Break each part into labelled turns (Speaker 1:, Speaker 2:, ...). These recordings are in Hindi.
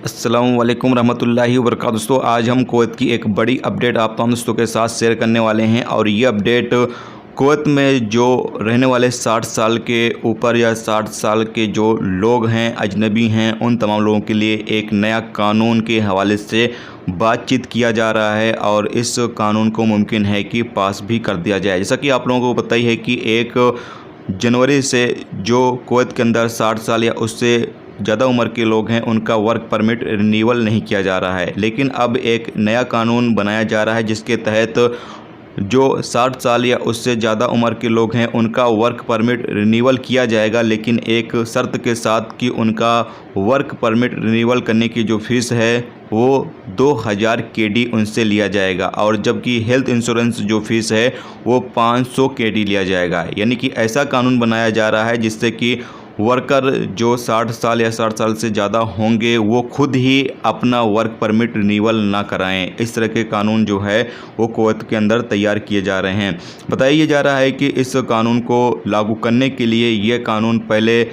Speaker 1: अस्सलाम वालेकुम रहमतुल्लाहि व बरकातहू। दोस्तों, आज हम कुवैत की एक बड़ी अपडेट आप तमाम दोस्तों के साथ शेयर करने वाले हैं और ये अपडेट कुवैत में जो रहने वाले 60 साल के ऊपर या 60 साल के जो लोग हैं, अजनबी हैं, उन तमाम लोगों के लिए एक नया कानून के हवाले से बातचीत किया जा रहा है और इस कानून को मुमकिन है कि पास भी कर दिया जाए। जैसा कि आप लोगों को पता ही है कि 1 जनवरी से जो कुवैत के अंदर 60 साल या उससे ज़्यादा उम्र के लोग हैं उनका वर्क परमिट रिन्यूअल नहीं किया जा रहा है, लेकिन अब एक नया कानून बनाया जा रहा है जिसके तहत जो 60 साल या उससे ज़्यादा उम्र के लोग हैं उनका वर्क परमिट रिन्यूअल किया जाएगा, लेकिन एक शर्त के साथ कि उनका वर्क परमिट रिन्यूअल करने की जो फ़ीस है वो 2000 केडी उनसे लिया जाएगा और जबकि हेल्थ इंश्योरेंस जो फ़ीस है वो 500 केडी लिया जाएगा। यानी कि ऐसा कानून बनाया जा रहा है जिससे कि वर्कर जो 60 साल या 60 साल से ज़्यादा होंगे वो खुद ही अपना वर्क परमिट रिन्यूअल ना कराएं। इस तरह के कानून जो है वो कुवैत के अंदर तैयार किए जा रहे हैं। बताया जा रहा है कि इस कानून को लागू करने के लिए ये कानून पहले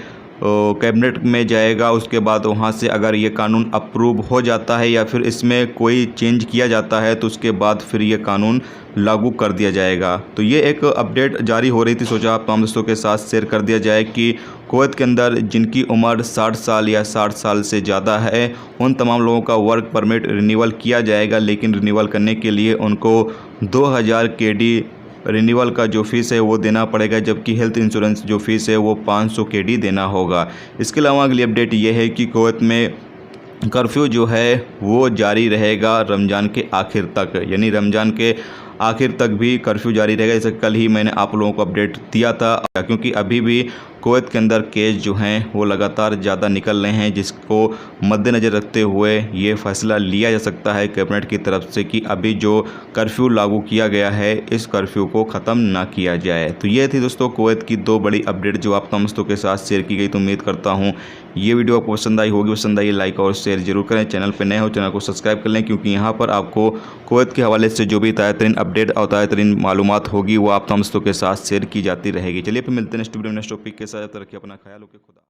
Speaker 1: कैबिनेट में जाएगा, उसके बाद वहाँ से अगर ये कानून अप्रूव हो जाता है या फिर इसमें कोई चेंज किया जाता है तो उसके बाद फिर ये कानून लागू कर दिया जाएगा। तो ये एक अपडेट जारी हो रही थी, सोचा आप तमाम दोस्तों के साथ शेयर कर दिया जाए कि कुवैत के अंदर जिनकी उम्र 60 साल या 60 साल से ज़्यादा है उन तमाम लोगों का वर्क परमिट रिन्यूअल किया जाएगा, लेकिन रिन्यूअल करने के लिए उनको 2000 केडी रिन्यूअल का जो फ़ीस है वो देना पड़ेगा, जबकि हेल्थ इंश्योरेंस जो फ़ीस है वो 500 केडी देना होगा। इसके अलावा अगली अपडेट ये है कि कुवैत में कर्फ्यू जो है वो जारी रहेगा रमज़ान के आखिर तक, यानी रमज़ान के आखिर तक भी कर्फ्यू जारी रहेगा। जैसे कल ही मैंने आप लोगों को अपडेट दिया था, क्योंकि अभी भी कुवैत के अंदर केस जो हैं वो लगातार ज़्यादा निकल रहे हैं, जिसको मद्देनज़र रखते हुए ये फ़ैसला लिया जा सकता है कैबिनेट की तरफ से कि अभी जो कर्फ्यू लागू किया गया है इस कर्फ्यू को ख़त्म ना किया जाए। तो ये थी दोस्तों कुवैत की 2 बड़ी अपडेट जो आप तमाम दोस्तों के साथ शेयर की गई। तो उम्मीद करता हूँ ये वीडियो आपको पसंद आई होगी। पसंद आई लाइक और शेयर जरूर करें। चैनल पर नए हो चैनल को सब्सक्राइब कर लें, क्योंकि यहाँ पर आपको कुवैत के हवाले से जो भी ताज़ा तरीन अपडेट और ताज़ा तरीन मालूमात होगी वो आप तमाम दोस्तों के साथ शेयर की जाती रहेगी। चलिए फिर मिलते हैं नेक्स्ट वीडियो में नेक्स्ट टॉपिक के साथ। रखिए अपना ख्याल, ओके, खुदा।